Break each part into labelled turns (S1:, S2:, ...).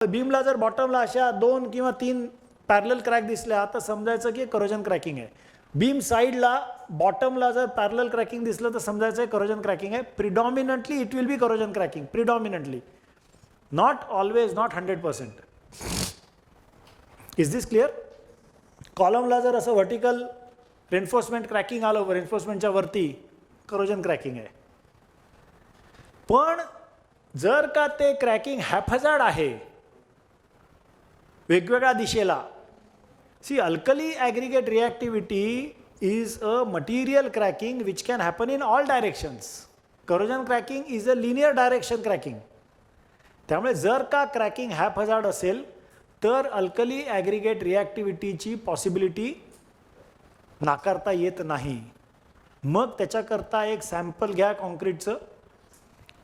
S1: बीमला जर बॉटमला अशा 2 किंवा 3 पॅरलल क्रॅक दिसल्या तर समजायचं की करोजन क्रॅकिंग आहे. बीम साईडला बॉटमला जर पॅरलल क्रॅकिंग दिसलं तर समजायचं करोजन क्रॅकिंग आहे. Predominantly it will be corrosion cracking, predominantly, not always, not 100%. Is this clear? कॉलमला जर असं व्हर्टिकल रेन्फोर्समेंट क्रॅकिंग आलं रेन्फोर्समेंटच्या वरती, करोजन क्रॅकिंग आहे. पण जर का ते क्रॅकिंग हॅफहॅझार्ड आहे वेगवेगळ्या दिशेला, see alkali aggregate reactivity is a material cracking which can happen in all directions. Corrosion cracking is a linear direction cracking. त्यामुळे जर का क्रॅकिंग हॅफहॅझार्ड असेल तर अल्कली ॲग्रिगेट रिॲक्टिव्हिटीची पॉसिबिलिटी नाकारता येत नाही. मग त्याच्याकरता एक सॅम्पल घ्या कॉन्क्रीटचं,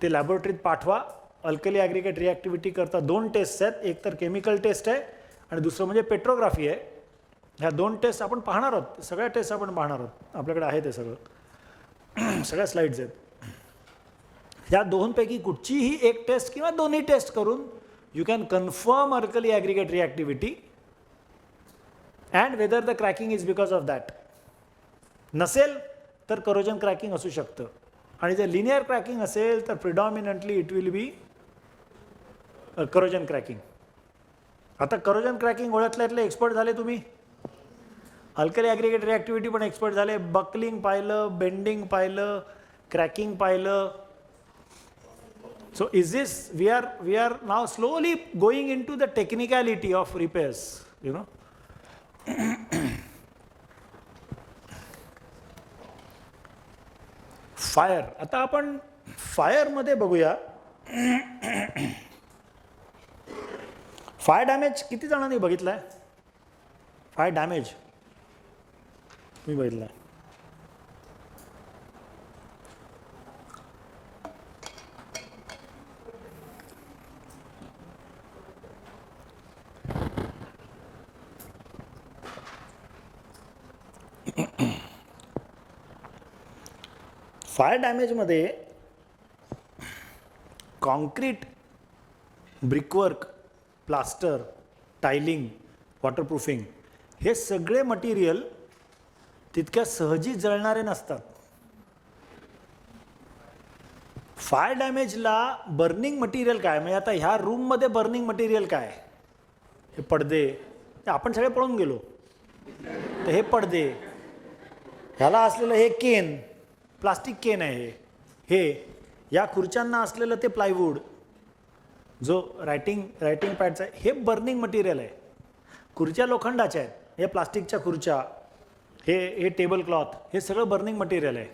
S1: ते लॅबोरेटरीत पाठवा. अल्कली ॲग्रिगेट रिॲक्टिव्हिटी करता 2 टेस्ट आहेत, एक तर केमिकल टेस्ट आहे आणि दुसरं म्हणजे पेट्रोग्राफी आहे. ह्या 2 टेस्ट आपण पाहणार आहोत, सगळ्या टेस्ट आपण पाहणार आहोत, आपल्याकडे आहे ते सगळं, सगळ्या स्लाइड्स आहेत. ह्या 2पैकी कुठचीही एक टेस्ट किंवा दोन्ही टेस्ट करून you can confirm alkali aggregate reactivity and whether the cracking is because of that. नसेल तर करोजन क्रॅकिंग असू शकतं. आणि जर लिनियर क्रॅकिंग असेल तर predominantly it will be corrosion cracking. आता करोजन क्रॅकिंग ओळखल्यातले एक्सपर्ट झाले तुम्ही, अल्कली ॲग्रिगेट रिॲक्टिव्हिटी पण एक्सपर्ट झाले, बकलिंग पाहिलं, बेंडिंग पाहिलं, क्रॅकिंग पाहिलं. So is this we are now slowly going into the technicality of repairs, you know. Fire. आता आपण फायरमध्ये बघूया. फायर डॅमेज किती जणांनी बघितलाय? फायर डॅमेज मी बघितलाय. फायर डॅमेजमध्ये concrete, brickwork, plaster, tiling, waterproofing हे सगळे मटेरियल तितक्या सहजी जळणारे नसतात. फायर डॅमेजला बर्निंग मटेरियल काय, म्हणजे आता ह्या रूममध्ये बर्निंग मटेरियल काय, हे पडदे, आपण सगळे पळून गेलो तर हे पडदे, ह्याला असलेलं हे केन, प्लास्टिक केन आहे हे, या खुर्च्यांना असलेलं ते प्लायवूड, जो रायटिंग पॅडचा आहे, हे बर्निंग मटेरियल आहे. खुर्च्या लोखंडाच्या आहेत, हे प्लास्टिकच्या खुर्च्या, हे टेबल क्लॉथ, हे सगळं बर्निंग मटेरियल आहे.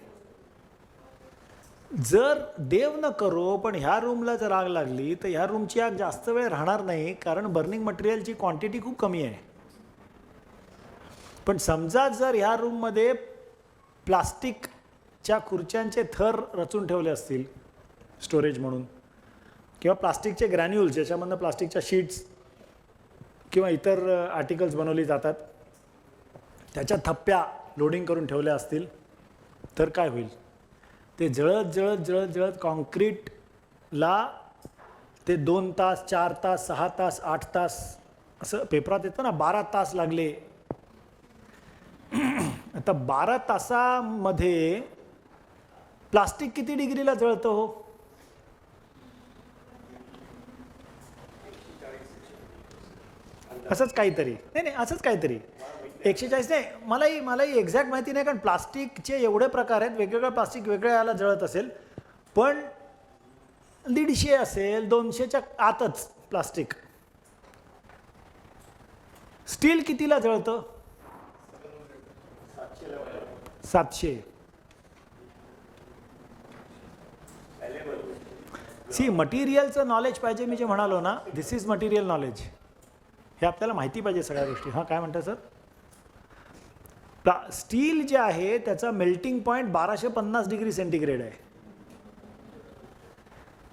S1: जर देव न करो पण ह्या रूमला जर आग लागली तर ह्या रूमची आग जास्त वेळ राहणार नाही, कारण बर्निंग मटेरियलची क्वांटिटी खूप कमी आहे. पण समजा जर ह्या रूममध्ये प्लास्टिकच्या खुर्च्यांचे थर रचून ठेवले असतील स्टोरेज म्हणून, किंवा प्लास्टिकचे ग्रॅन्युल्स ज्याच्यामधनं प्लास्टिकच्या शीट्स किंवा इतर आर्टिकल्स बनवली जातात त्याच्या थप्प्या लोडिंग करून ठेवल्या असतील तर काय होईल? ते जळत जळत जळत जळत कॉन्क्रीटला ते 2 तास, 4 तास, 6 तास, 8 तास, असं पेपरात येतं ना, 12 तास लागले. आता 12 तासामध्ये प्लास्टिक किती डिग्रीला जळतं हो? असंच काहीतरी, नाही असंच काहीतरी 140 नाही, मलाही एक्झॅक्ट माहिती नाही, कारण प्लास्टिकचे एवढे प्रकार आहेत, वेगवेगळं प्लास्टिक वेगळ्या याला जळत असेल, पण 150 असेल, 200च्या आतच प्लास्टिक. स्टील कितीला जळतं? 700. सी मटेरियलचं नॉलेज पाहिजे, मी जे म्हणालो ना, दिस इज मटेरियल नॉलेज, हे आपल्याला माहिती पाहिजे सगळ्या गोष्टी. हां काय म्हणता सर? स्टील जे आहे त्याचा मेल्टिंग पॉईंट 1250 डिग्री सेंटीग्रेड आहे.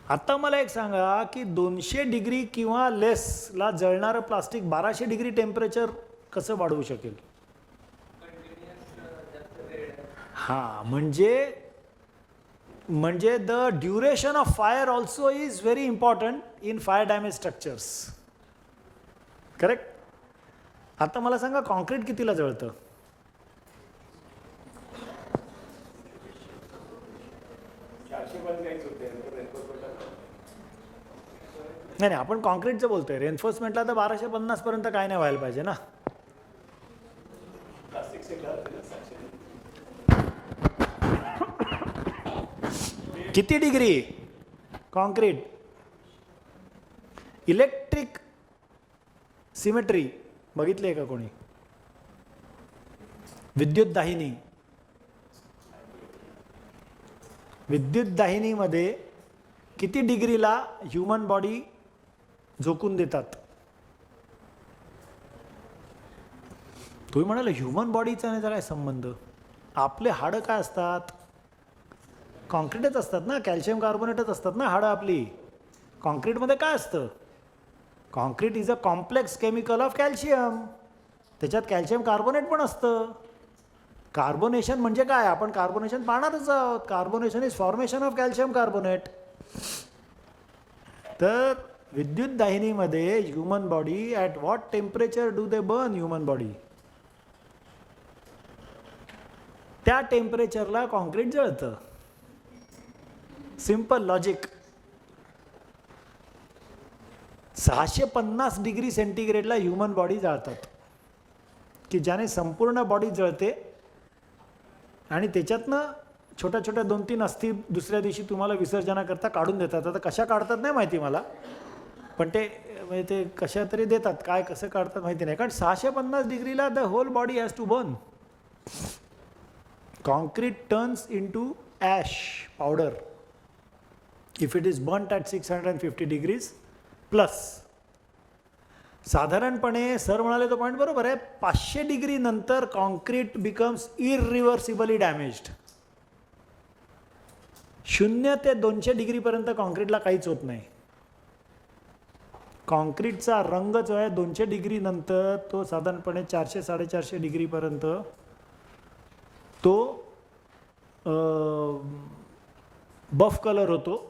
S1: आता मला एक सांगा की 200 डिग्री किंवा लेसला जळणारं प्लास्टिक 1200 डिग्री टेम्परेचर कसं वाढवू शकेल? हां, म्हणजे the duration of fire also is very important in fire damage structures. Correct. आता मला सांगा कॉन्क्रीट कितीला जळतं? नाही नाही, आपण कॉन्क्रीटचं बोलतोय. रेन्फोर्समेंटला तर 1250 पर्यंत काय नाही व्हायला पाहिजे ना. किती डिग्री कॉन्क्रीट? इलेक्ट्रिक सिमेट्री बघितली आहे का कोणी? विद्युत दाहिनी. विद्युत दाहिनीमध्ये किती डिग्रीला ह्युमन बॉडी झोकून देतात? तुम्ही म्हणाल ह्युमन बॉडीचा नाही काय संबंध? आपले हाडं काय असतात? कॉन्क्रीटच असतात ना, कॅल्शियम कार्बोनेटच असतात ना हाडं आपली. कॉन्क्रीटमध्ये काय असतं? Concrete is a complex chemical of calcium. त्याच्यात कॅल्शियम कार्बोनेट पण असतं. कार्बोनेशन म्हणजे काय? आपण कार्बोनेशन पाहणारच आहोत. Carbonation is formation of calcium carbonate. तर विद्युत दाहिनीमध्ये human body at what temperature do they burn human body? त्या टेम्परेचरला कॉन्क्रीट जळतं. Simple logic. 650 डिग्री सेंटीग्रेडला ह्युमन बॉडी जळतात, की ज्याने संपूर्ण बॉडी जळते आणि त्याच्यातनं छोट्या छोट्या 2-3 अस्थी दुसऱ्या दिवशी तुम्हाला विसर्जनाकरता काढून देतात. आता कशा काढतात नाही माहिती मला, पण ते म्हणजे ते कशा तरी देतात. काय कसं काढतात माहिती नाही, कारण 650 डिग्रीला the whole body has to burn. Concrete turns into ash powder if it is burnt at 650 degrees plus. साधारणपणे सर म्हणाले तो पॉईंट बरोबर आहे. 500 डिग्री नंतर कॉन्क्रीट बिकम्स इरिव्हर्सिबली डॅमेज्ड. 0 ते 200 डिग्रीपर्यंत कॉन्क्रीटला काहीच होत नाही. कॉन्क्रीटचा रंग जो आहे 200 डिग्री नंतर तो साधारणपणे 400-450 डिग्रीपर्यंत तो बफ कलर होतो.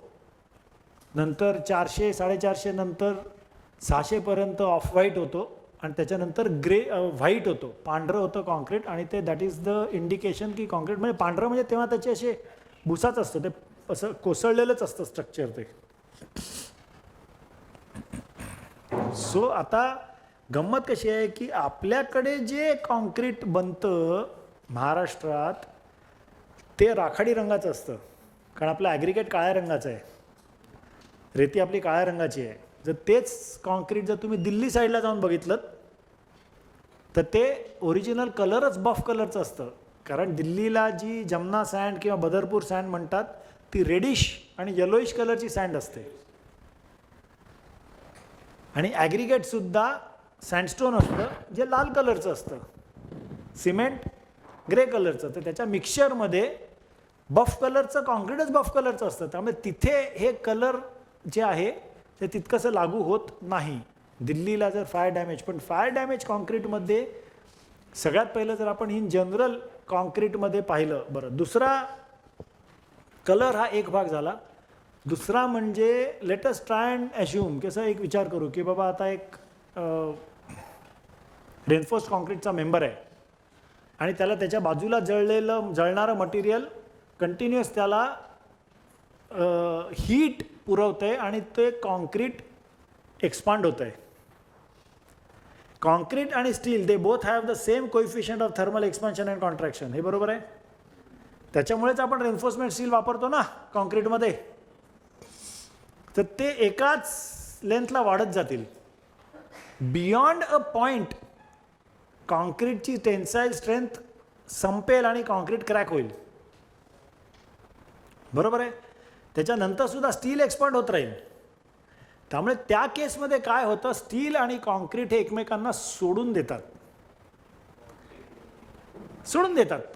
S1: नंतर 400-450 नंतर 600 पर्यंत ऑफ व्हाईट होतो आणि त्याच्यानंतर ग्रे व्हाईट होतो, पांढरं होतं कॉन्क्रीट. आणि ते दॅट इज द इंडिकेशन की कॉन्क्रीट म्हणजे पांढरं म्हणजे तेव्हा त्याचे असे भुसाच असतं, ते असं कोसळलेलंच असतं स्ट्रक्चर ते. सो आता गंमत कशी आहे की आपल्याकडे जे कॉन्क्रीट बनतं महाराष्ट्रात ते राखाडी रंगाचं असतं, कारण आपलं ॲग्रिगेट काळ्या रंगाचं आहे, रेती आपली काळ्या रंगाची आहे. जर तेच कॉन्क्रीट जर तुम्ही दिल्ली साईडला जाऊन बघितलं तर ते ओरिजिनल कलरच बफ कलरचं असतं. कारण दिल्लीला जी जमना सँड किंवा बदरपूर सँड म्हणतात ती रेडिश आणि येलोइश कलरची सँड असते. आणि ॲग्रिगेटसुद्धा सँडस्टोन असतं जे लाल कलरचं असतं, सिमेंट ग्रे कलरचं. तर त्याच्या मिक्सचरमध्ये बफ कलरचं कॉन्क्रीटच बफ कलरचं असतं. त्यामुळे तिथे हे कलर जे आहे ते तितकंसं लागू होत नाही. दिल्लीला जर फायर डॅमेज, पण फायर डॅमेज कॉन्क्रीटमध्ये सगळ्यात पहिलं जर आपण इन जनरल कॉन्क्रीटमध्ये पाहिलं. बरं, दुसरा कलर हा एक भाग झाला. दुसरा म्हणजे let us try and assume, कसं एक विचार करू की बाबा आता एक रेन्फोर्स्ड कॉन्क्रीटचा मेंबर आहे आणि त्याला त्याच्या बाजूला जळणारं मटेरियल कंटिन्युअस त्याला हीट पुरवतं आहे आणि ते कॉन्क्रीट एक्सपांड होतं आहे. कॉन्क्रीट आणि steel they both have the same coefficient of thermal expansion and contraction. हे बरोबर आहे. त्याच्यामुळेच आपण रेन्फोर्समेंट स्टील वापरतो ना कॉन्क्रीटमध्ये. तर ते एकाच लेंथला वाढत जातील. बियॉन्ड अ पॉईंट कॉन्क्रीटची टेन्साईल स्ट्रेंथ संपेल आणि कॉन्क्रीट क्रॅक होईल. बरोबर आहे. त्याच्यानंतर सुद्धा स्टील एक्सपांड होत राहील. त्यामुळे त्या केसमध्ये काय होतं, स्टील आणि कॉन्क्रीट हे एकमेकांना सोडून देतात.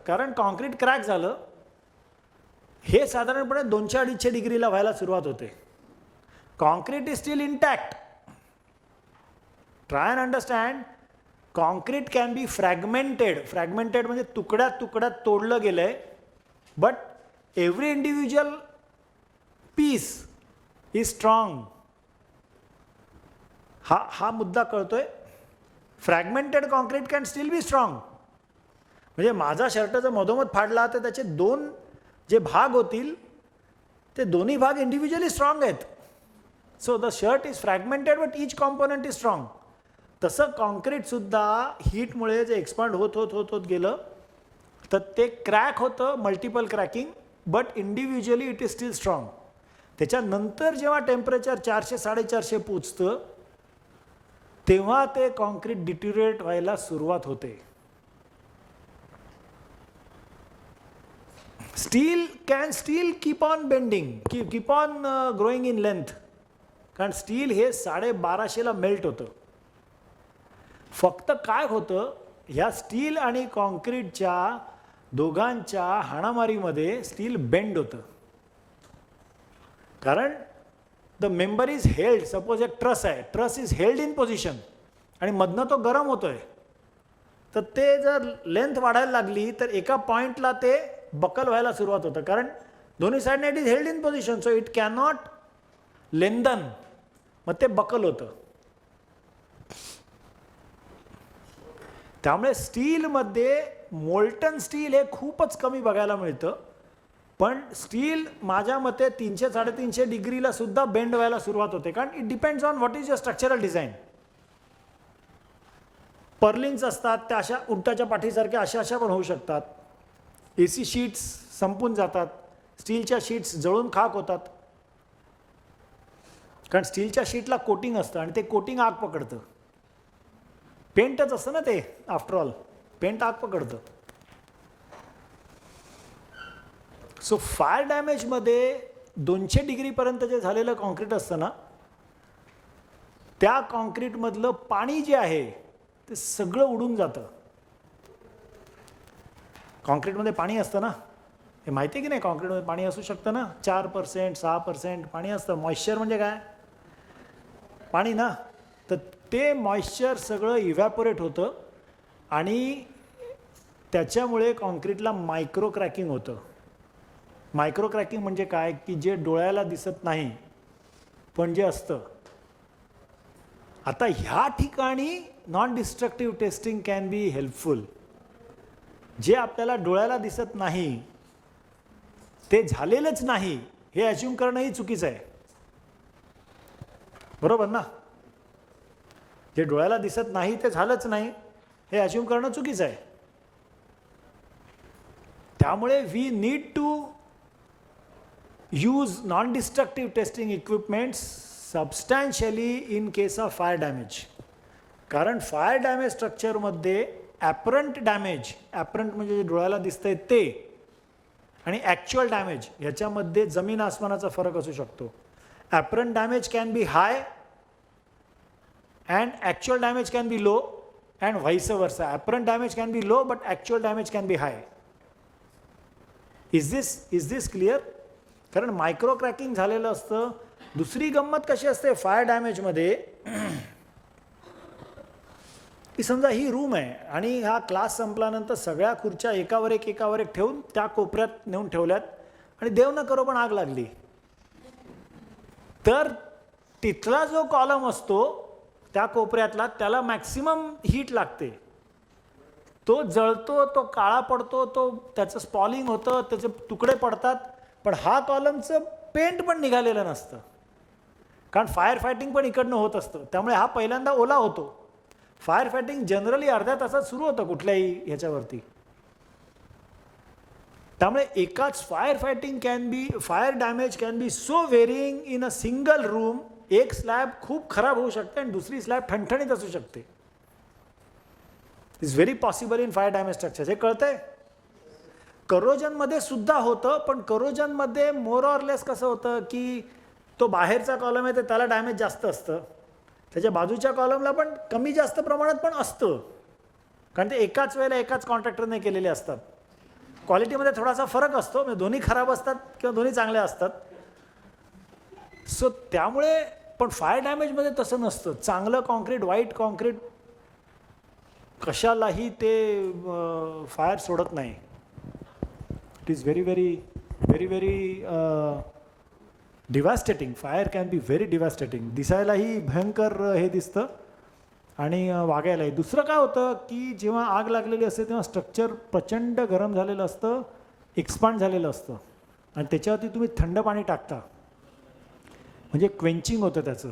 S1: कारण कॉन्क्रीट क्रॅक झालं हे साधारणपणे 200-250 डिग्रीला व्हायला सुरुवात होते. Concrete is still intact. Try and understand. Concrete can be fragmented. Fragmented म्हणजे तुकड्यात तोडलं गेलं आहे, but every individual piece is strong. हा मुद्दा कळतोय. Fragmented concrete can still be strong. म्हणजे माझा शर्ट जर मधोमध फाडला तर त्याचे दोन जे भाग होतील ते दोन्ही भाग इंडिव्हिज्युअली स्ट्रॉंग आहेत. So the shirt is fragmented but each component is strong. तसं कॉन्क्रीटसुद्धा हीटमुळे जे एक्सपांड होत होत होत होत गेलं तर ते क्रॅक होतं, multiple cracking, but individually it is steel strong. त्याच्यानंतर जेव्हा टेम्परेचर 400-450 पोचतं तेव्हा ते कॉन्क्रीट डिट्युरेट व्हायला सुरुवात होते. Steel can still keep on bending, keep on growing in length. कारण स्टील हे 1250ला मेल्ट होतं. फक्त काय होतं, ह्या स्टील आणि कॉन्क्रीटच्या दोघांच्या हाणामारीमध्ये स्टील बेंड होतं. कारण the member is held, suppose एक ट्रस आहे, truss is held in position आणि मधनं तो गरम होतोय, तर ते जर लेंथ वाढायला लागली तर एका पॉईंटला ते बकल व्हायला सुरुवात होतं. कारण दोन्ही साईडने it is held in position, so it cannot lengthen, मग ते बकल होतं. त्यामुळे स्टीलमध्ये मोल्टन स्टील हे खूपच कमी बघायला मिळतं. पण स्टील माझ्या मते 300-350 डिग्रीला सुद्धा बेंड व्हायला सुरुवात होते. कारण it depends on what is your structural design. Purlins असतात त्या अशा उंटाच्या पाठीसारख्या अशा पण होऊ शकतात. AC शीट्स संपून जातात, स्टीलच्या शीट्स जळून खाक होतात. कारण स्टीलच्या शीटला कोटिंग असतं आणि ते कोटिंग आग पकडतं. पेंटच असतं ना ते, आफ्टर ऑल पेंट आग पकडतं. सो फायर डॅमेजमध्ये 200 डिग्रीपर्यंत जे झालेलं कॉन्क्रीट असतं ना, त्या कॉन्क्रीटमधलं पाणी जे आहे ते सगळं उडून जातं. कॉन्क्रीटमध्ये पाणी असतं ना, हे माहिती आहे की नाही, कॉन्क्रीटमध्ये पाणी असू शकतं ना, 4%, 6% पाणी असतं. मॉइश्चर म्हणजे काय, पाणी ना. तर ते मॉइश्चर सगळं इव्हॅपोरेट होतं आणि त्याच्यामुळे कॉन्क्रीटला मायक्रो क्रॅकिंग होतं. मायक्रो क्रॅकिंग म्हणजे काय, की जे डोळ्याला दिसत नाही पण जे असतं. आता ह्या ठिकाणी non destructive testing can be helpful. जे आपल्याला डोळ्याला दिसत नाही ते झालेलंच नाही हे अज्युम करणंही चुकीचं आहे. बरोबर ना. जे डोळ्याला दिसत नाही ते झालंच नाही हे अज्युम करणं चुकीचं आहे. त्यामुळे we need to use non destructive testing equipments substantially in case of fire damage. कारण फायर डॅमेज स्ट्रक्चरमध्ये ॲपरंट डॅमेज, ॲपरंट म्हणजे जे डोळ्याला दिसतंय ते, आणि ॲक्च्युअल डॅमेज ह्याच्यामध्ये जमीन आसमानाचा फरक असू शकतो. Apparent damage can B high and actual damage can be low and vice versa. Apparent damage can be low but actual damage can be high. Is this clear? कारण मायक्रो क्रॅकिंग झालेलं असतं. दुसरी गंमत कशी असते फायर डॅमेजमध्ये, की समजा ही room आहे आणि हा क्लास संपल्यानंतर सगळ्या खुर्च्या एकावर एक ठेवून त्या कोपऱ्यात नेऊन ठेवल्यात आणि देव न करो पण आग लागली, तर तिथला जो कॉलम असतो त्या कोपऱ्यातला त्याला मॅक्सिमम हीट लागते. तो जळतो, तो काळा पडतो, तो त्याचं स्पॉलिंग होतं, त्याचे तुकडे पडतात. पण हा कॉलमचं पेंट पण निघालेलं नसतं, कारण फायर फायटिंग पण इकडनं होत असतं. त्यामुळे हा पहिल्यांदा ओला होतो. फायर फायटिंग जनरली अर्ध्या तासात सुरू होतं कुठल्याही ह्याच्यावरती. त्यामुळे एकाच fire damage can be so varying in a single room. एक स्लॅब खूप खराब होऊ शकते आणि दुसरी स्लॅब ठणठणीत असू शकते. Is very possible in fire damage structure. हे कळतंय. करोजनमध्ये सुद्धा होतं, पण करोजनमध्ये मोर ऑर लेस कसं होतं की तो बाहेरचा कॉलम आहे तर त्याला डॅमेज जास्त असतं, त्याच्या बाजूच्या कॉलमला पण कमी जास्त प्रमाणात पण असतं, कारण ते एकाच वेळेला एकाच कॉन्ट्रॅक्टरने केलेले असतात. क्वालिटीमध्ये थोडासा फरक असतो, म्हणजे दोन्ही खराब असतात किंवा दोन्ही चांगले असतात. सो त्यामुळे पण फायर डॅमेजमध्ये तसं नसतं. चांगलं कॉन्क्रीट, व्हाईट कॉन्क्रीट कशालाही ते फायर सोडत नाही. It is very very very very devastating. Fire can be very devastating. दिसायलाही भयंकर हे दिसतं आणि वागायलाही. दुसरं काय होतं की जेव्हा आग लागलेली असते तेव्हा स्ट्रक्चर प्रचंड गरम झालेलं असतं, एक्सपांड झालेलं असतं आणि त्याच्यावरती तुम्ही थंड पाणी टाकता म्हणजे क्वेंचिंग होतं त्याचं.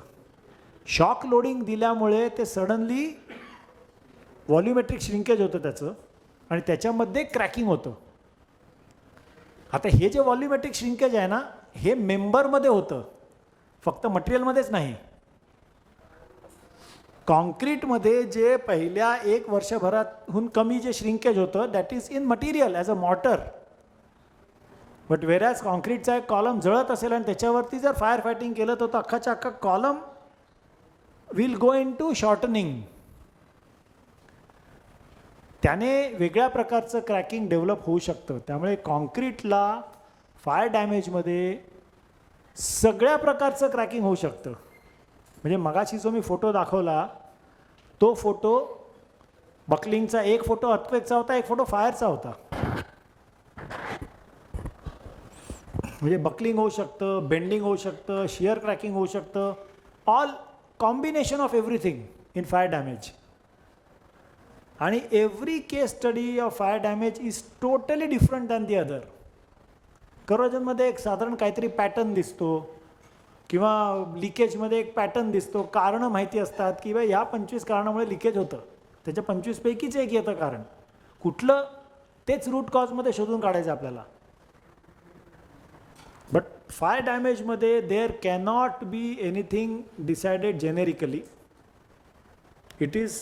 S1: शॉक लोडिंग दिल्यामुळे ते सडनली व्हॉल्युमेट्रिक श्रिंकेज होतं त्याचं आणि त्याच्यामध्ये क्रॅकिंग होतं. आता हे जे व्हॉल्युमेट्रिक श्रिंकेज आहे ना, हे मेंबरमध्ये होतं, फक्त मटेरियलमध्येच नाही. कॉन्क्रीटमध्ये जे पहिल्या 1 वर्षभरातहून कमी जे श्रिंकेज होतं that is in material as a mortar. But whereas कॉन्क्रीटचा एक कॉलम जळत असेल आणि त्याच्यावरती जर फायर फायटिंग केलं तर तो अख्खाच्या अख्खा column will go into shortening. त्याने वेगळ्या प्रकारचं क्रॅकिंग डेव्हलप होऊ शकतं. त्यामुळे कॉन्क्रीटला फायर डॅमेजमध्ये सगळ्या प्रकारचं क्रॅकिंग होऊ शकतं. म्हणजे मगाशी जो मी फोटो दाखवला तो फोटो बकलिंगचा, एक फोटो अर्थक्वेकचा होता, एक फोटो फायरचा होता. म्हणजे बकलिंग होऊ शकतं, बेंडिंग होऊ शकतं, शियर क्रॅकिंग होऊ शकतं, all combination of everything in fire damage. आणि every case study of fire damage is totally different than the other. करोजनमध्ये एक साधारण काहीतरी पॅटर्न दिसतो किंवा लिकेजमध्ये एक पॅटर्न दिसतो, कारणं माहिती असतात की बा ह्या 25 कारणामुळे लिकेज होतं, त्याच्या 25 पैकीच एक येतं कारण कुठलं, तेच रूट कॉजमध्ये शोधून काढायचं आपल्याला. बट फायर डॅमेजमध्ये there cannot be anything decided generically. It is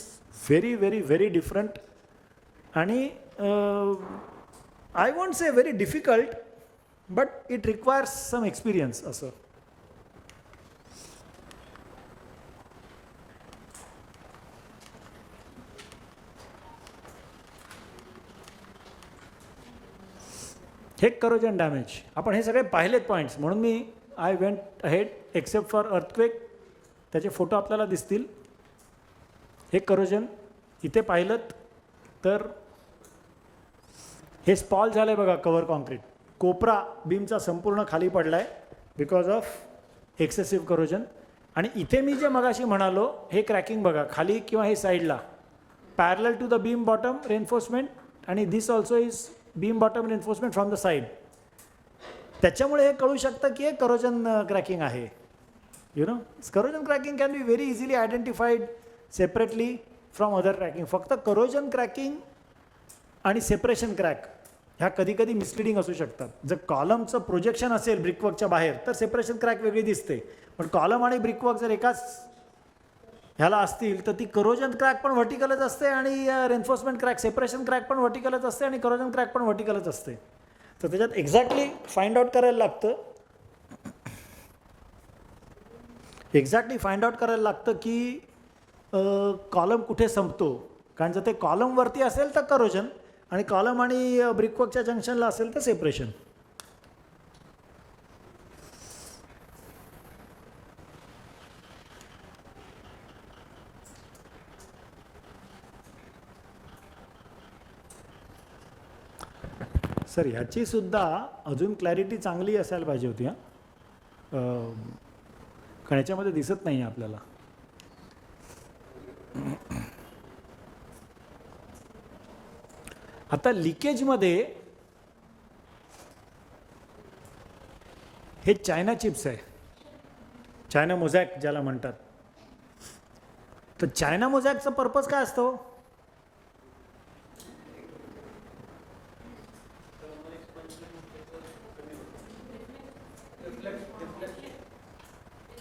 S1: very very very different आणि I won't say very difficult but it requires some experience असं. हे करोजन डॅमेज आपण हे सगळे पाहिलेत पॉईंट्स, म्हणून मी I went ahead except for earthquake. त्याचे फोटो आपल्याला दिसतील. हे करोजन इथे पाहिलं तर हे स्पॉल झालं आहे बघा, कव्हर कॉन्क्रीट कोपरा बीमचा संपूर्ण खाली पडला आहे बिकॉज ऑफ एक्सेसिव्ह करोजन. आणि इथे मी जे मगाशी म्हणालो हे क्रॅकिंग बघा खाली किंवा हे साईडला parallel to the beam bottom reinforcement आणि this also is beam bottom reinforcement from the side. त्याच्यामुळे हे कळू शकतं की हे करोजन क्रॅकिंग आहे. You know, corrosion cracking can be very easily identified separately from other cracking. फक्त करोजन क्रॅकिंग आणि सेपरेशन क्रॅक ह्या कधी कधी मिसलिडिंग असू शकतात. जर कॉलमचं प्रोजेक्शन असेल ब्रिकवर्कच्या बाहेर तर सेपरेशन क्रॅक वेगळी दिसते, पण कॉलम आणि ब्रिकवर्क जर एकाच ह्याला असतील तर ती करोजन क्रॅक पण व्हर्टिकलच असते आणि रेन्फोर्समेंट क्रॅक सेपरेशन क्रॅक पण व्हर्टिकलच असते आणि करोजन क्रॅक पण व्हर्टिकलच असते. तर त्याच्यात एक्झॅक्टली फाइंड आउट करायला लागतं, की कॉलम कुठे संपतो. कारण जर ते कॉलमवरती असेल तर करोजन आणि कॉलम आणि ब्रिकवर्कच्या जंक्शनला असेल तर सेपरेशन. सर ह्याची सुद्धा अजून क्लॅरिटी चांगली असायला पाहिजे होती हां, कारण ह्याच्यामध्ये दिसत नाही आहे आपल्याला. आता लिकेजमध्ये हे चायना चिप्स आहे, चायना मोझॅक ज्याला म्हणतात. तर चायना मोझॅकचा पर्पज काय असतो?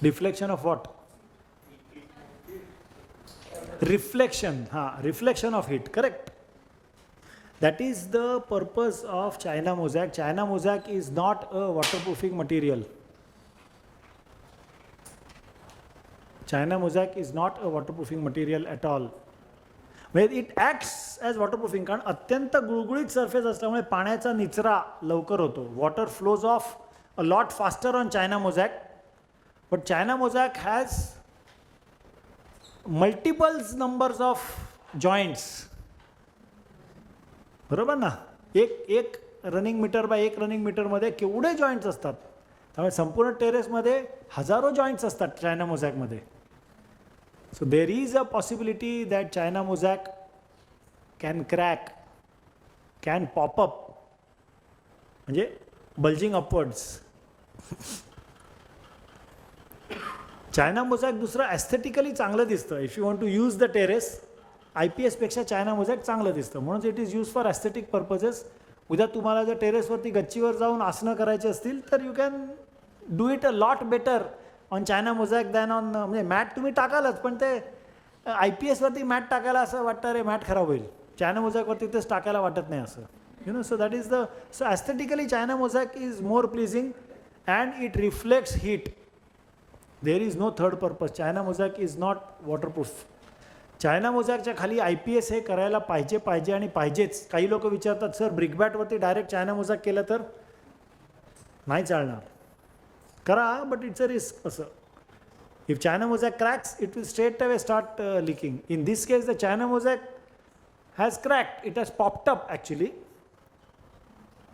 S1: Deflection of what? रिफ्लेक्शन. हां, reflection of heat, correct. That is the purpose of China mosaic. China mosaic is not a waterproofing material. China mosaic is not a waterproofing material at all. Where it acts as waterproofing कारण अत्यंत गुळगुळीत surface असल्यामुळे पाण्याचा निचरा लवकर होतो. Water flows off a lot faster on China mosaic. But China mosaic has multiples numbers of joints. बरोबर ना? एक रनिंग मीटर बाय एक रनिंग मीटरमध्ये केवढे जॉईंट्स असतात. त्यामुळे संपूर्ण टेरेसमध्ये हजारो जॉईंट्स असतात China मोझॅकमध्ये. So there is a possibility that China mosaic can crack, can pop up, म्हणजे bulging upwards. चायना मोझॅक दुसरं ॲस्थेटिकली चांगलं दिसतं. If you want to use the terrace, IPSपेक्षा चायना मोझॅक चांगलं दिसतं, म्हणून it is use for aesthetic purposes. उद्या तुम्हाला जर टेरेसवरती गच्चीवर जाऊन आसनं करायची असतील तर you can do it a lot better on China mosaic than on, म्हणजे मॅट तुम्ही टाकालच, पण ते IPSवरती मॅट टाकायला असं वाटतं अरे मॅट खराब होईल, चायना मोझॅकवरती तेच टाकायला वाटत नाही असं, you know. So that is the, so aesthetically china mosaic is more pleasing and it reflects heat. There is no third purpose. China mosaic is not waterproof. China मोझॅकच्या खाली IPS हे करायला पाहिजे आणि पाहिजेच. काही लोक विचारतात सर ब्रिकबॅटवरती डायरेक्ट चायना मोझॅक केलं तर नाही चालणार. करा, बट इट्स अ रिस्क. असं if china mosaic cracks it will straight away start leaking. In this case the china mosaic has cracked, it has popped up actually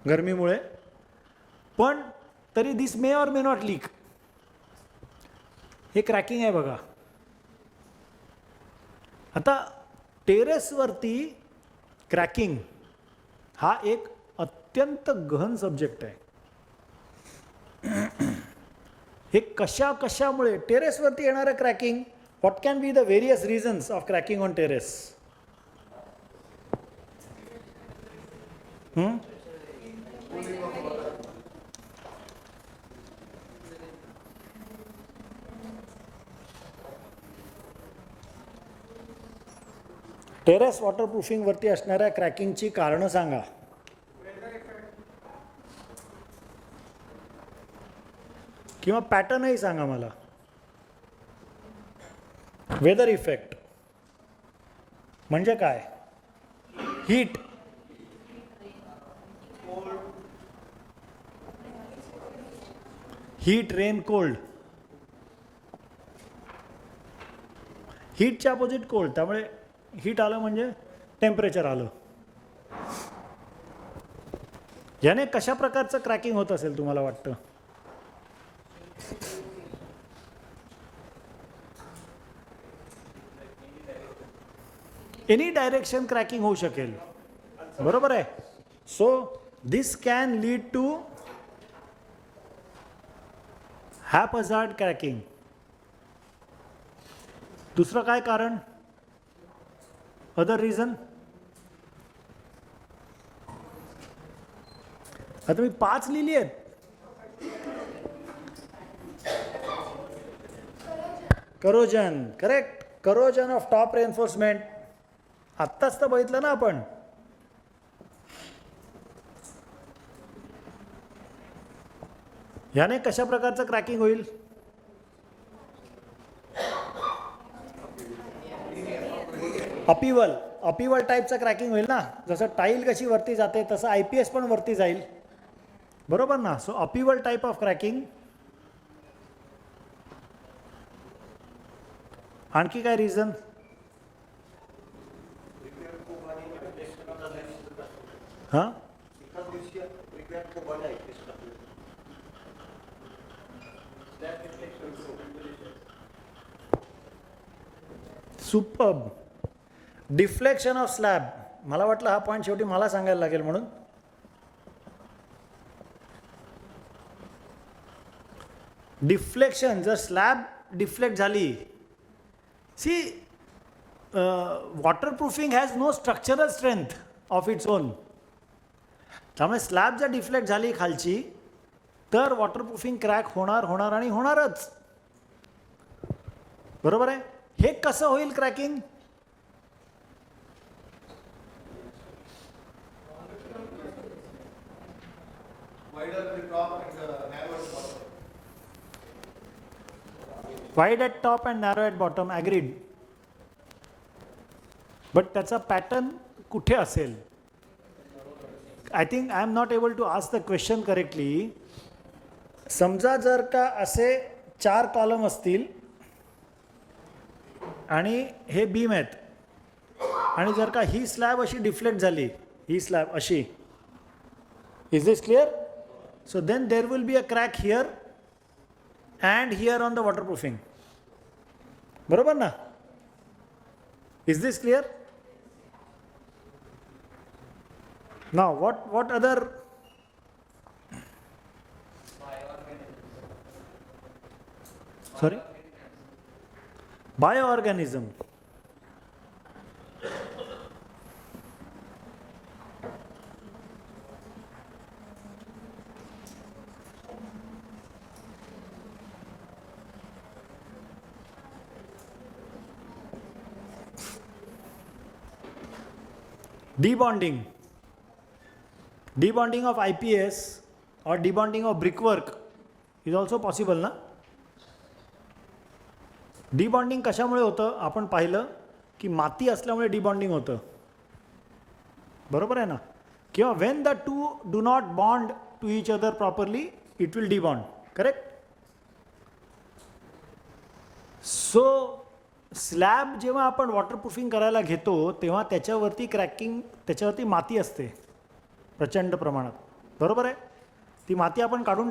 S1: गरमीमुळे, पण तरी this may or may not leak. हे cracking आहे बघा. आता टेरेसवरती cracking हा एक अत्यंत गहन सब्जेक्ट आहे. हे कशामुळे टेरेसवरती येणारं cracking, what can be the various reasons of cracking on terrace? Terrace वॉटरप्रूफिंगवरती असणाऱ्या क्रॅकिंगची कारणं सांगा. किंवा पॅटर्नही सांगा मला. वेदर इफेक्ट म्हणजे काय? Heat, rain, cold. हीटच्या अपोजिट कोल्ड, त्यामुळे हीट आलं म्हणजे टेम्परेचर आलं. याने कशा प्रकारचं क्रॅकिंग होत असेल तुम्हाला वाटतं? एनी डायरेक्शन क्रॅकिंग होऊ शकेल, बरोबर आहे. So this can lead to haphazard cracking. दुसरं काय कारण? Other reason? आता मी 5 लिहिली आहेत. Corrosion, correct. Corrosion of top reinforcement आत्ताच तर बघितलं ना आपण. याने कशा प्रकारचं क्रॅकिंग होईल? अपिवल टाईपचं क्रॅकिंग होईल ना. जसं टाईल कशी वरती जाते तसं IPS पण वरती जाईल, बरोबर ना. So upheaval type of cracking. आणखी काय रिझन? हां, सुपर्ब. Deflection of slab. मला वाटलं हा पॉईंट शेवटी मला सांगायला लागेल म्हणून. डिफ्लेक्शन, जर स्लॅब डिफ्लेक्ट झाली, see waterproofing has no structural strength of its own. त्यामुळे स्लॅब जर डिफ्लेक्ट झाली खालची तर वॉटरप्रूफिंग क्रॅक होणार आणि होणारच, बरोबर आहे. हे कसं होईल cracking? Wide at top and narrow at bottom, agreed. But त्याचा पॅटर्न कुठे असेल? I think I am not able to ask the question correctly. समजा जर का असे 4 कॉलम असतील आणि हे बीम आहेत, आणि जर का ही स्लॅब अशी डिफ्लेक्ट झाली, ही स्लॅब अशी, is this clear? So then there will be a crack here and here on the waterproofing, बरोबर ना. Is this clear? Now, what other? Sorry? Bioorganism. Debonding. Debonding of IPS or debonding of brickwork is also possible ना. डिबॉन्डिंग कशामुळे होतं आपण पाहिलं की माती असल्यामुळे डिबॉन्डिंग होतं, बरोबर आहे ना. किंवा when the two do not bond to each other properly it will debond, correct. So slab जेव्हा आपण वॉटरप्रूफिंग करायला घेतो तेव्हा त्याच्यावरती क्रॅकिंग, त्याच्यावरती माती असते प्रचंड प्रमाणात, बरोबर आहे. ती माती आपण काढून